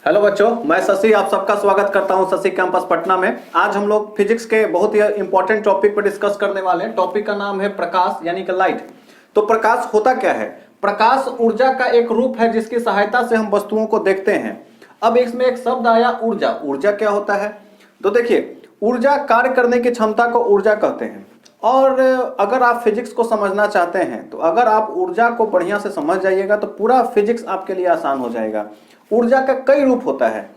Hello बच्चों, मैं शशि आप सबका स्वागत करता हूं शशि कैंपस पटना में। आज हम लोग फिजिक्स के बहुत ही इंपॉर्टेंट टॉपिक पर डिस्कस करने वाले हैं। टॉपिक का नाम है प्रकाश यानी कि लाइट। तो प्रकाश होता क्या है? प्रकाश ऊर्जा का एक रूप है जिसकी सहायता से हम वस्तुओं को देखते हैं। अब इसमें एक शब्द आया ऊर्जा। ऊर्जा क्या होता है? तो देखिए, ऊर्जा कार्य करने की क्षमता को ऊर्जा कहते हैं। और अगर आप फिजिक्स को समझना चाहते हैं तो अगर आप ऊर्जा को बढ़िया से समझ जाइएगा तो पूरा फिजिक्स आपके लिए आसान हो जाएगा। ऊर्जा का कई रूप होता है,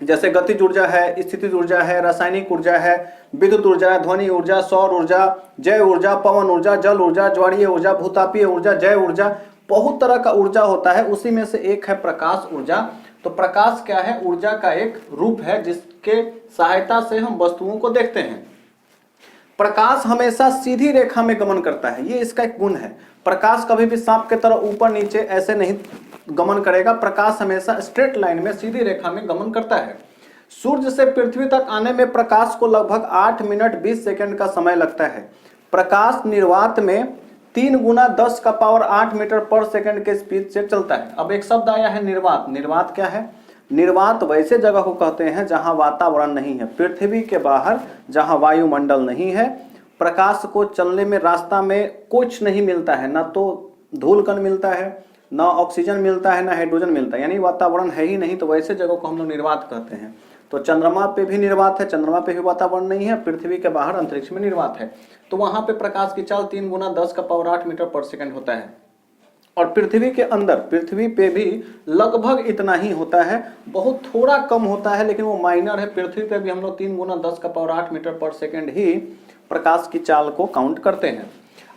जैसे गतिज ऊर्जा है, स्थितिज ऊर्जा है, रासायनिक ऊर्जा है, विद्युत ऊर्जा है, ध्वनि ऊर्जा, सौर ऊर्जा, जैव ऊर्जा, पवन ऊर्जा, जल ऊर्जा, ज्वारीय ऊर्जा, भूतापीय ऊर्जा, जैव ऊर्जा। बहुत तरह का ऊर्जा होता है, उसी में से एक है प्रकाश ऊर्जा। तो प्रकाश क्या है? ऊर्जा का एक रूप है जिसके सहायता से हम वस्तुओं को देखते हैं। प्रकाश हमेशा सीधी रेखा में गमन करता है, ये इसका एक गुण है। प्रकाश कभी भी सांप की तरह ऊपर नीचे ऐसे नहीं गमन करेगा। प्रकाश हमेशा स्ट्रेट लाइन में सीधी रेखा में गमन करता है। सूर्य से पृथ्वी तक आने में प्रकाश को लगभग 8 मिनट 20 सेकंड का समय लगता है। प्रकाश निर्वात में 3 गुना 10 का पावर 8 मीटर पर सेकंड के स्पीड से चलता है। अब एक शब्द आया है निर्वात। निर्वात क्या है? निर्वात वैसे जगह को कहते हैं जहां वातावरण नहीं है, पृथ्वी के बाहर जहां वायुमंडल नहीं है। प्रकाश को चलने में रास्ता में कुछ नहीं मिलता है, ना तो धूल कण मिलता है, ना ऑक्सीजन मिलता है, ना हाइड्रोजन मिलता है, यानी वातावरण है ही नहीं। तो वैसे जगह को हम लोग निर्वात कहते हैं। तो चंद्रमा पे भी निर्वात है, चंद्रमा पे भी वातावरण नहीं है, पृथ्वी के बाहर अंतरिक्ष में निर्वात है। तो वहां पे प्रकाश की चाल 3 गुना 10 का पावर 8 मीटर पर सेकंड होता है। और पृथ्वी के अंदर, पृथ्वी पे भी लगभग इतना ही होता है, बहुत थोड़ा कम होता है, लेकिन वो माइनर है। पृथ्वी पे भी हम लोग 3 गुना 10 का पावर 8 मीटर पर सेकंड ही प्रकाश की चाल को काउंट करते हैं।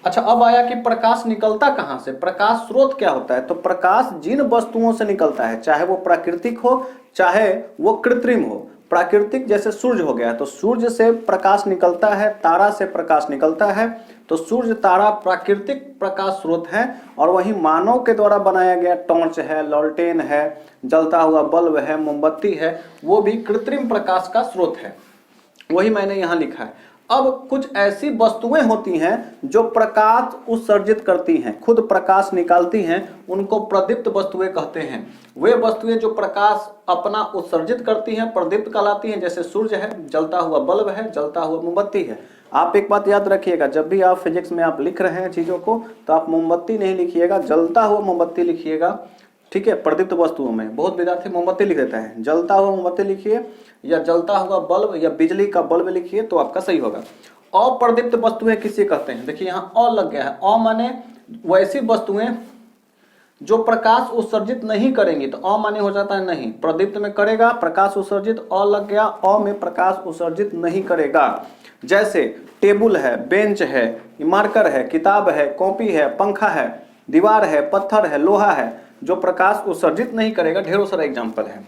अच्छा, अब आया कि प्रकाश निकलता कहां से? प्रकाश स्रोत क्या होता है? तो प्रकाश जिन वस्तुओं से निकलता है, चाहे वो प्राकृतिक हो चाहे वो कृत्रिम हो। प्राकृतिक जैसे सूर्य हो गया, तो सूर्य से प्रकाश निकलता है, तारा से प्रकाश निकलता है। तो सूर्य तारा प्राकृतिक प्रकाश स्रोत है। और वही मानव के द्वारा बनाया गया टॉर्च है, लॉलटेन है, जलता हुआ बल्ब है, मोमबत्ती है, वो भी कृत्रिम प्रकाश का स्रोत है। वही मैंने यहाँ लिखा है। अब कुछ ऐसी वस्तुएं होती हैं जो प्रकाश उत्सर्जित करती हैं, खुद प्रकाश निकालती हैं, उनको प्रदीप्त वस्तुएं कहते हैं। वे वस्तुएं जो प्रकाश अपना उत्सर्जित करती हैं प्रदीप्त कहलाती हैं। जैसे सूर्य है, जलता हुआ बल्ब है, जलता हुआ मोमबत्ती है। आप एक बात याद रखिएगा, जब भी आप फिजिक्स में आप लिख रहे हैं चीजों को, तो आप मोमबत्ती नहीं लिखिएगा, जलता हुआ मोमबत्ती लिखिएगा। ठीक है, प्रदीप्त वस्तुओं में बहुत विद्यार्थी मोमबत्ती लिख देता है, जलता हुआ मोमबत्ती लिखिए, या जलता हुआ बल्ब या बिजली का बल्ब लिखिए तो आपका सही होगा। अप्रदीप्त वस्तुएं किसे कहते हैं? देखिए यहाँ अ लग गया है। अ माने वैसी वस्तुएं जो प्रकाश उत्सर्जित नहीं करेंगी, तो अ माने हो जाता है नहीं। प्रदीप्त में करेगा प्रकाश उत्सर्जित, अ लग गया, अ में प्रकाश उत्सर्जित नहीं करेगा। जैसे टेबुल है, बेंच है, मार्कर है, किताब है, कॉपी है, पंखा है, दीवार है, पत्थर है, लोहा है, जो प्रकाश उत्सर्जित नहीं करेगा। ढेरों सारे एग्जाम्पल है।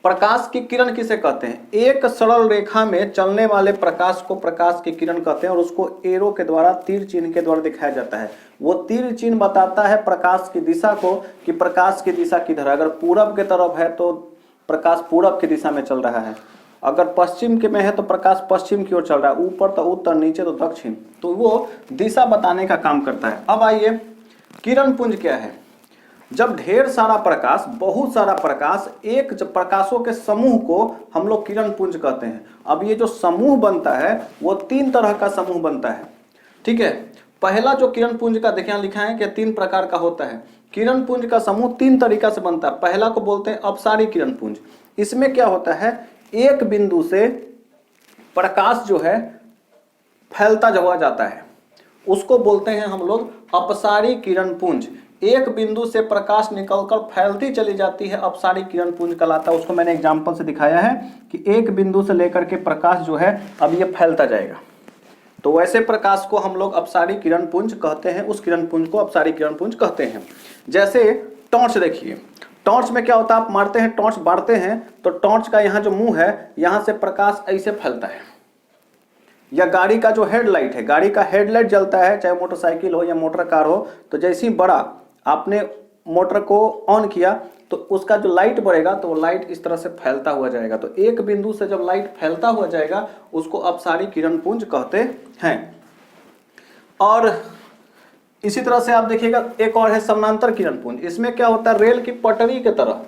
प्रकाश की किरण किसे कहते हैं? एक सरल रेखा में चलने वाले प्रकाश को प्रकाश की किरण कहते हैं, और उसको एरो के द्वारा, तीर चिन्ह के द्वारा दिखाया जाता है। वो तीर चिन्ह बताता है प्रकाश की दिशा को, कि प्रकाश की दिशा किधर है। अगर पूरब के तरफ है तो प्रकाश पूरब की दिशा में चल रहा है, अगर पश्चिम के में है तो प्रकाश पश्चिम की ओर चल रहा है, ऊपर तो उत्तर, नीचे तो दक्षिण। तो वो दिशा बताने का काम करता है। अब आइए, किरण पुंज क्या है? जब ढेर सारा प्रकाश, बहुत सारा प्रकाश, एक प्रकाशों के समूह को हम लोग किरण पुंज कहते हैं। अब ये जो समूह बनता है वो 3 तरह का समूह बनता है। ठीक है, पहला जो किरण पुंज का देखिए लिखा है कि 3 प्रकार का होता है। किरण पुंज का समूह 3 तरीका से बनता है। पहला को बोलते हैं अपसारी किरण पुंज। इसमें क्या होता है, एक बिंदु से प्रकाश जो है फैलता हुआ जाता है, उसको बोलते हैं हम लोग अपसारी किरण पुंज। एक बिंदु से प्रकाश निकलकर फैलती चली जाती है, अपसारी किरण पुंज कहलाता है। उसको मैंने एग्जांपल से दिखाया है कि एक बिंदु से लेकर के प्रकाश जो है अब ये फैलता जाएगा। तो वैसे प्रकाश को हम लोग अपसारी किरण पुंज कहते हैं, उस किरण पुंज को अपसारी किरण पुंज कहते हैं। जैसे टॉर्च देखिए, टॉर्च में क्या होता है, आप मारते हैं, टॉर्च बारते हैं, तो टॉर्च का यहाँ जो मुंह है, यहाँ से प्रकाश ऐसे फैलता है। या गाड़ी का जो हेडलाइट है, गाड़ी का हेडलाइट जलता है, चाहे मोटरसाइकिल हो या मोटर कार हो, तो जैसे ही बड़ा आपने मोटर को ऑन किया तो उसका जो लाइट बढ़ेगा तो वो लाइट इस तरह से फैलता हुआ जाएगा। तो एक बिंदु से जब लाइट फैलता हुआ जाएगा उसको अपसारी किरण पुंज कहते हैं। और इसी तरह से आप देखिएगा एक और है समानांतर किरण पुंज। इसमें क्या होता है, रेल की पटरी की तरह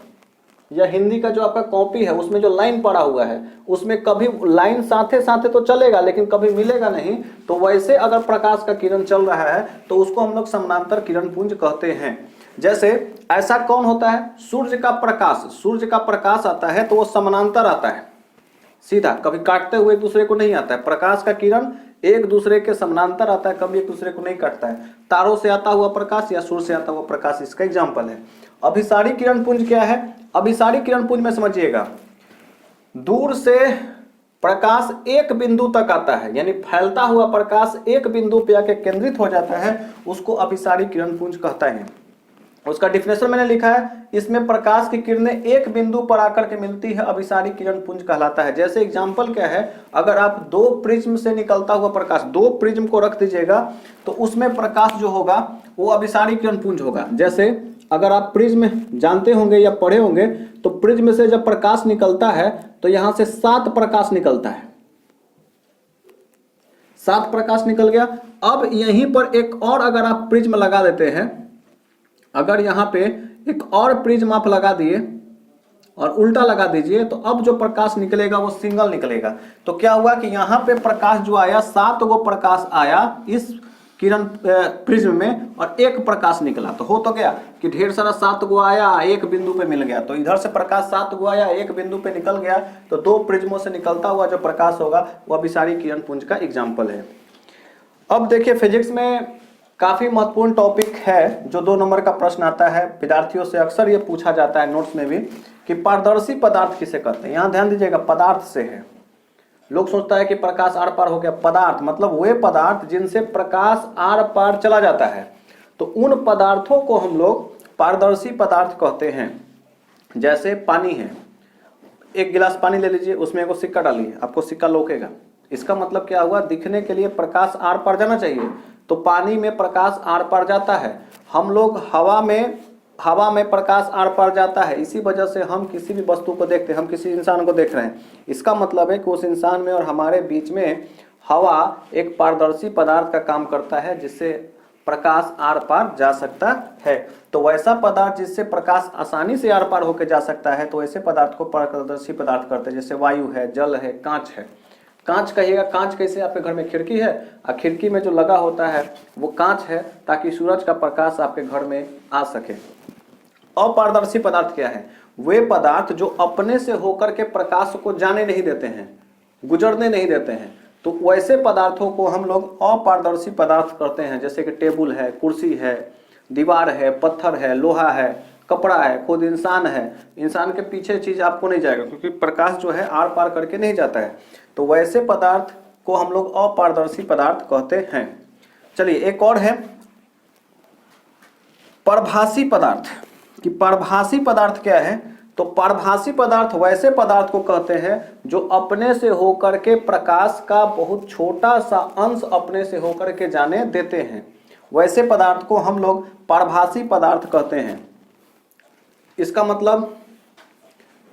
या हिंदी का जो आपका कॉपी है उसमें जो लाइन पड़ा हुआ है उसमें कभी लाइन साथे साथे तो चलेगा लेकिन कभी मिलेगा नहीं, तो वैसे अगर प्रकाश का किरण चल रहा है तो उसको हम लोग समानांतर किरण पुंज कहते हैं। जैसे ऐसा कौन होता है, सूर्य का प्रकाश, सूर्य का प्रकाश आता है तो वो समानांतर आता है, सीधा, कभी काटते हुए एक दूसरे को नहीं आता है। प्रकाश का किरण एक दूसरे के समानांतर आता है, कभी एक दूसरे को नहीं काटता है। तारों से आता हुआ प्रकाश या सूर्य से आता हुआ प्रकाश इसका एग्जाम्पल है। अभिसारी किरण पुंज क्या है, अभिसारी किरण पुंज में समझिएगा, दूर से प्रकाश एक बिंदु तक आता है, यानी फैलता हुआ प्रकाश एक बिंदु पे आके केंद्रित हो जाता है, उसको अभिसारी किरण पुंज कहता है। उसका डिफिनेशन मैंने लिखा है, इसमें प्रकाश की किरणें एक बिंदु पर आकर के मिलती है, अभिसारी किरण पुंज कहलाता है। जैसे एग्जांपल क्या है, अगर आप दो प्रिज्म से निकलता हुआ प्रकाश, दो प्रिज्म को रख दीजिएगा तो उसमें प्रकाश जो होगा वो अभिसारी किरण पुंज होगा। जैसे अगर आप प्रिज्म जानते होंगे या पढ़े होंगे तो प्रिज्म से जब प्रकाश निकलता है तो यहां से 7 प्रकाश निकलता है, 7 प्रकाश निकल गया। अब यहीं पर एक और अगर आप प्रिज्म लगा देते हैं, अगर यहां पे एक और प्रिज्म आप लगा दिए और उल्टा लगा दीजिए तो अब जो प्रकाश निकलेगा वो सिंगल निकलेगा। तो क्या हुआ कि यहां पे प्रकाश जो आया, 7 गो प्रकाश आया इस किरण प्रिज्म में और एक प्रकाश निकला। तो हो तो गया कि ढेर सारा 7 गो आया, एक बिंदु पे मिल गया। तो इधर से प्रकाश 7 गो आया, एक बिंदु पे निकल गया, तो दो प्रिज्मों से निकलता हुआ जो प्रकाश होगा वो अभिसारी किरण पुंज का एग्जाम्पल है। अब देखिए फिजिक्स में काफी महत्वपूर्ण टॉपिक है जो 2 नंबर का प्रश्न आता है, विद्यार्थियों से अक्सर ये पूछा जाता है नोट्स में भी, कि पारदर्शी पदार्थ किसे कहते हैं। यहां ध्यान दीजिएगा, पदार्थ से है। लोग सोचता है कि प्रकाश आर पार हो गया, पदार्थ मतलब वे पदार्थ जिनसे प्रकाश आर पार चला जाता है, तो उन पदार्थों को हम लोग पारदर्शी पदार्थ कहते हैं। जैसे पानी है, एक गिलास पानी ले लीजिए, उसमें एक सिक्का डालिए, आपको सिक्का लौकेगा। इसका मतलब क्या हुआ, दिखने के लिए प्रकाश आर पार जाना चाहिए, तो पानी में प्रकाश आर पार जाता है। हम लोग हवा में प्रकाश आर पार जाता है, इसी वजह से हम किसी भी वस्तु को देखते हैं, हम किसी इंसान को देख रहे हैं, इसका मतलब है कि उस इंसान में और हमारे बीच में हवा एक पारदर्शी पदार्थ का काम करता है जिससे प्रकाश आर पार जा सकता है। तो वैसा पदार्थ जिससे प्रकाश आसानी से आर पार होकर जा सकता है, तो ऐसे पदार्थ को पारदर्शी पदार्थ करते हैं। जैसे वायु है, जल है, कांच है। कांच कहिएगा, कांच कैसे, आपके घर में खिड़की है और खिड़की में जो लगा होता है वो कांच है ताकि सूरज का प्रकाश आपके घर में आ सके। अपारदर्शी पदार्थ क्या है, वे पदार्थ जो अपने से होकर के प्रकाश को जाने नहीं देते हैं, गुजरने नहीं देते हैं, तो वैसे पदार्थों को हम लोग अपारदर्शी पदार्थ करते हैं। जैसे कि टेबल है, कुर्सी है, दीवार है, पत्थर है, लोहा है, कपड़ा है, खुद इंसान है। इंसान के पीछे चीज आपको नहीं जाएगा क्योंकि प्रकाश जो है आर पार करके नहीं जाता है, तो वैसे पदार्थ को हम लोग अपारदर्शी पदार्थ कहते हैं। चलिए एक और है परभासी पदार्थ। कि परभासी पदार्थ क्या है, तो परभासी पदार्थ वैसे पदार्थ को कहते हैं जो अपने से होकर के प्रकाश का बहुत छोटा सा अंश अपने से होकर के जाने देते हैं, वैसे पदार्थ को हम लोग परभासी पदार्थ कहते हैं। इसका मतलब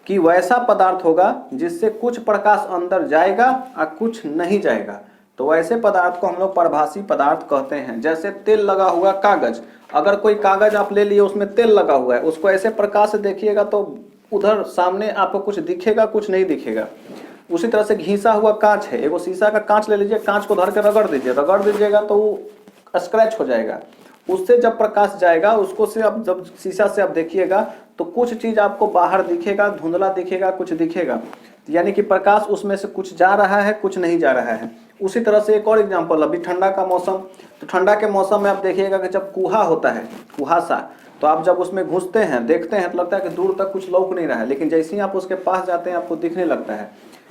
कि वैसा पदार्थ होगा जिससे कुछ प्रकाश अंदर जाएगा और कुछ नहीं जाएगा, तो वैसे पदार्थ को हम लोग परभासी पदार्थ कहते हैं। जैसे तेल लगा हुआ कागज, अगर कोई कागज आप ले लिए उसमें तेल लगा हुआ है, उसको ऐसे प्रकाश से देखिएगा तो उधर सामने आपको कुछ दिखेगा, कुछ नहीं दिखेगा। उसी तरह से घिसा हुआ कांच है, एगो शीशा का कांच ले लीजिए, कांच को धर के रगड़ दीजिएगा तो वो स्क्रैच हो जाएगा। उससे जब प्रकाश जाएगा उसको से आप जब शीशा से आप देखिएगा तो कुछ चीज आपको बाहर दिखेगा, धुंधला दिखेगा, कुछ दिखेगा, यानी कि प्रकाश उसमें से कुछ जा रहा है, कुछ नहीं जा रहा है। उसी तरह से एक और एग्जांपल, अभी ठंडा का मौसम, तो ठंडा के मौसम में आप देखिएगा कि जब कुहा होता है, कुहासा, तो आप जब उसमें घुसते हैं, देखते हैं तो लगता है कि दूर तक कुछ लौक नहीं रहा है, लेकिन जैसे ही आप उसके पास जाते हैं आपको दिखने लगता है,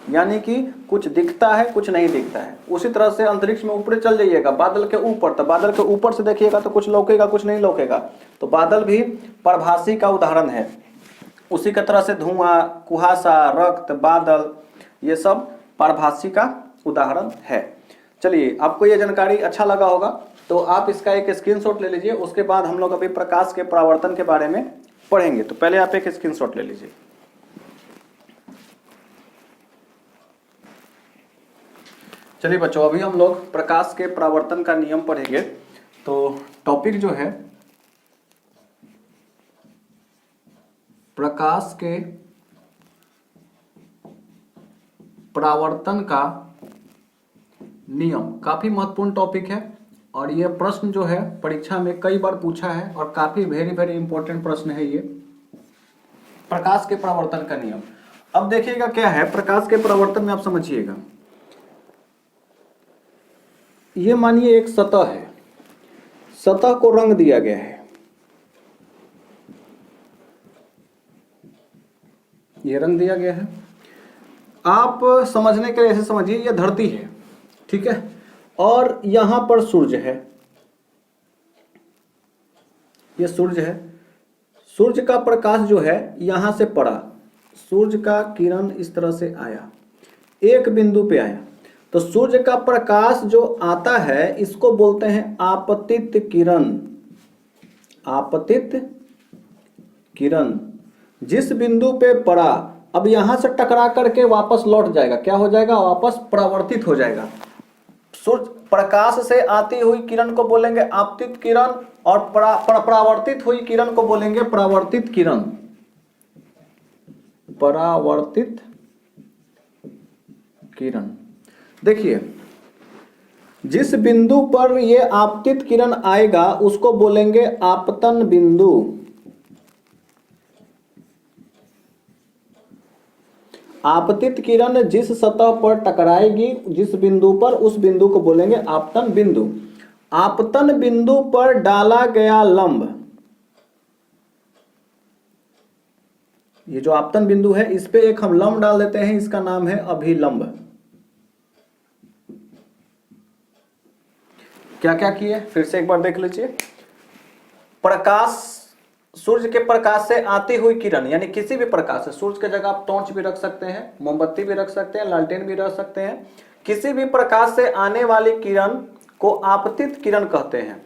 यानी कि कुछ दिखता है, कुछ नहीं दिखता है। उसी तरह से अंतरिक्ष में ऊपर चल जाइएगा, बादल के ऊपर, तो बादल के ऊपर से देखिएगा तो कुछ लौकेगा, कुछ नहीं लौकेगा, तो बादल भी परभासी का उदाहरण है। उसी की तरह से धुआं, कुहासा, रक्त, बादल, ये सब परभासी का उदाहरण है। चलिए, आपको ये जानकारी अच्छा लगा होगा तो आप इसका एक स्क्रीनशॉट ले लीजिए, उसके बाद हम लोग अभी प्रकाश के परावर्तन के बारे में पढ़ेंगे। तो पहले आप एक स्क्रीनशॉट ले लीजिए। चलिए बच्चों, अभी हम लोग प्रकाश के परावर्तन का नियम पढ़ेंगे। तो टॉपिक जो है प्रकाश के परावर्तन का नियम काफी महत्वपूर्ण टॉपिक है और ये प्रश्न जो है परीक्षा में कई बार पूछा है और काफी वेरी इंपॉर्टेंट प्रश्न है ये, प्रकाश के परावर्तन का नियम। अब देखिएगा क्या है प्रकाश के परावर्तन में, आप समझिएगा। ये मानिए एक सतह है, सतह को रंग दिया गया है, ये रंग दिया गया है। आप समझने के लिए ऐसे समझिए ये धरती है, ठीक है, और यहां पर सूर्य है, ये सूर्य है। सूर्य का प्रकाश जो है यहां से पड़ा, सूर्य का किरण इस तरह से आया, एक बिंदु पे आया, तो सूर्य का प्रकाश जो आता है इसको बोलते हैं आपतित किरण। आपतित किरण जिस बिंदु पे पड़ा, अब यहां से टकरा करके वापस लौट जाएगा, क्या हो जाएगा, वापस परावर्तित हो जाएगा। सूर्य प्रकाश से आती हुई किरण को बोलेंगे आपतित किरण और परावर्तित हुई किरण को बोलेंगे परावर्तित किरण। परावर्तित किरण, देखिए जिस बिंदु पर ये आपतित किरण आएगा उसको बोलेंगे आपतन बिंदु। आपतित किरण जिस सतह पर टकराएगी, जिस बिंदु पर, उस बिंदु को बोलेंगे आपतन बिंदु। आपतन बिंदु पर डाला गया लंब, ये जो आपतन बिंदु है इस पे एक हम लंब डाल देते हैं, इसका नाम है अभिलंब। क्या क्या किए फिर से एक बार देख लीजिए। प्रकाश, सूर्य के प्रकाश से आती हुई किरण, यानी किसी भी प्रकाश से, सूर्य की जगह आप टॉर्च भी रख सकते हैं, मोमबत्ती भी रख सकते हैं, लालटेन भी रख सकते हैं, किसी भी प्रकाश से आने वाली किरण को आपतित किरण कहते हैं।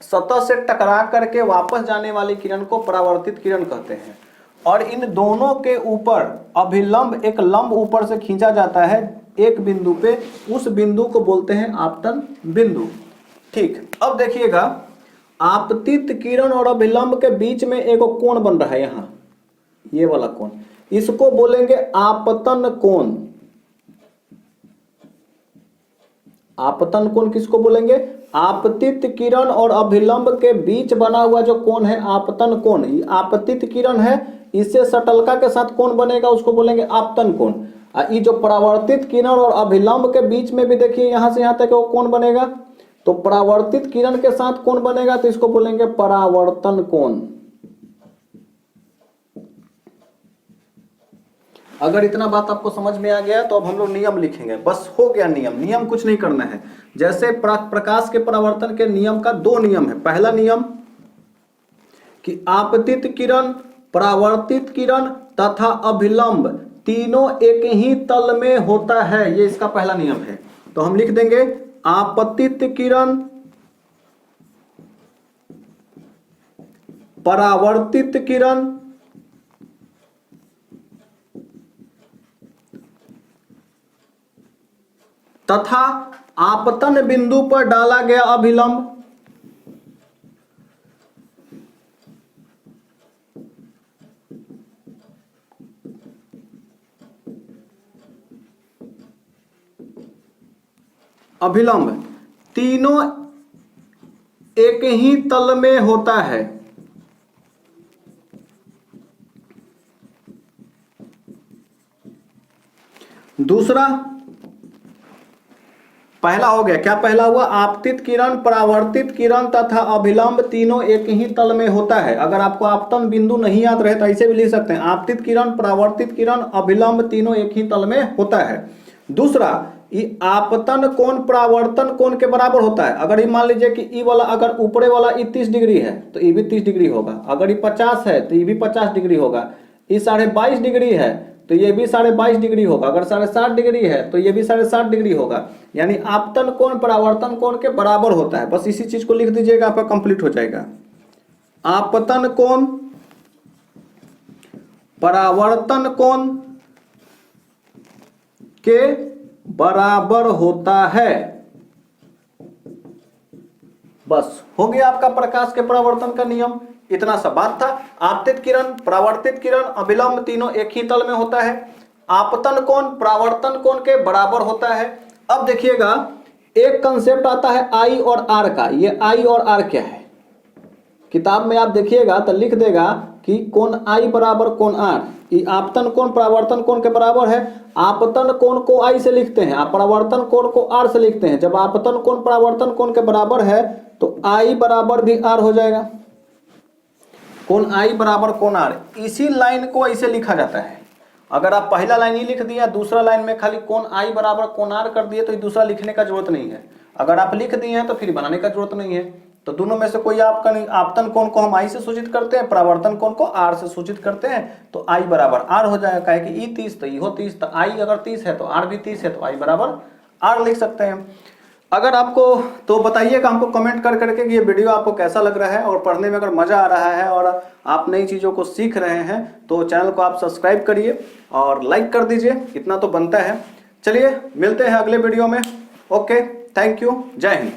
सतह से टकरा करके वापस जाने वाली किरण को परावर्तित किरण कहते हैं। और इन दोनों के ऊपर अभिलंब, एक लंब ऊपर से खींचा जाता है एक बिंदु पे, उस बिंदु को बोलते हैं आपतन बिंदु। ठीक, अब देखिएगा आपतित किरण और अभिलंब के बीच में एक कोण बन रहा है, यहां ये वाला कोण, इसको बोलेंगे आपतन कोण। आपतन कोण किसको बोलेंगे, आपतित किरण और अभिलंब के बीच बना हुआ जो कोण है आपतन कोण। आपतित किरण है, इससे सटलता के साथ कोण बनेगा, उसको बोलेंगे आपतन कोण। ये जो परावर्तित किरण और अभिलंब के बीच में भी देखिए यहां से यहां तक वो कोण बनेगा, तो परावर्तित किरण के साथ कोण बनेगा तो इसको बोलेंगे परावर्तन कोण। अगर इतना बात आपको समझ में आ गया तो अब हम लोग नियम लिखेंगे, बस हो गया नियम। नियम कुछ नहीं करना है, जैसे प्रकाश के परावर्तन के नियम का दो नियम है। पहला नियम कि आपतित किरण, परावर्तित किरण तथा अभिलंब तीनों एक ही तल में होता है, ये इसका पहला नियम है। तो हम लिख देंगे आपतित किरण, परावर्तित किरण तथा आपतन बिंदु पर डाला गया अभिलंब। अभिलंब तीनों एक ही तल में होता है। दूसरा, पहला हो गया, क्या पहला हुआ, आपतित किरण, परावर्तित किरण तथा अभिलंब तीनों एक ही तल में होता है। अगर आपको आपतन बिंदु नहीं याद रहे तो ऐसे भी लिख सकते हैं, आपतित किरण, परावर्तित किरण, अभिलंब तीनों एक ही तल में होता है। दूसरा, ये आपतन कोण परावर्तन कोण के बराबर होता है। अगर ये मान लीजिए कि ई वाला, अगर ऊपरे वाला ये 30 डिग्री है तो ये भी 30 डिग्री होगा, अगर ये 50 है तो ये भी 50 डिग्री होगा, ये 22.5 डिग्री है तो ये भी 22.5 डिग्री होगा, अगर 60 डिग्री है तो ये भी 60 डिग्री होगा। यानी आपतन कोण परावर्तन कोण के बराबर होता है। बस इसी चीज को लिख दीजिएगा, आपका कंप्लीट हो जाएगा। आपतन कोण परावर्तन कोण के बराबर होता है। बस हो गया आपका प्रकाश के परावर्तन का नियम। इतना सा बात था। आपतित किरण, परावर्तित किरण, अभिलंब तीनों एक ही तल में होता है। आपतन कोण परावर्तन कोण के बराबर होता है। अब देखिएगा एक कंसेप्ट आता है आई और आर का। ये आई और आर क्या है? किताब में आप देखिएगा तो लिख देगा कि कोण आई बराबर कोण आर। ये आपतन कोण परावर्तन कोण के बराबर है। आपतन कोण को आई से लिखते हैं, आप परावर्तन कोण को आर से लिखते हैं। जब आपतन कोण परावर्तन कोण के बराबर है तो आई बराबर भी आर हो जाएगा। कोण आई बराबर कोण आर, इसी लाइन को ऐसे लिखा जाता है। अगर आप पहला लाइन ही लिख दिया, दूसरा लाइन में खाली कोण आई बराबर कोण आर कर दिए तो दूसरा लिखने का जरूरत नहीं है। अगर आप लिख दिए हैं तो फिर बनाने का जरूरत नहीं है। तो दोनों में से कोई आपका नहीं। आपतन कोण को हम आई से सूचित करते हैं, परावर्तन कोण को आर से सूचित करते हैं, तो आई बराबर आर हो जाएगा। कहे कि ई 30 तो ई हो 30, तो आई अगर 30 है तो आर भी 30 है, तो आई बराबर आर लिख सकते हैं। अगर आपको तो बताइएगा हमको कमेंट कर करके कि ये वीडियो आपको कैसा लग रहा है, और पढ़ने में अगर मजा आ रहा है और आप नई चीज़ों को सीख रहे हैं तो चैनल को आप सब्सक्राइब करिए और लाइक कर दीजिए, इतना तो बनता है। चलिए मिलते हैं अगले वीडियो में। ओके, थैंक यू, जय हिंद।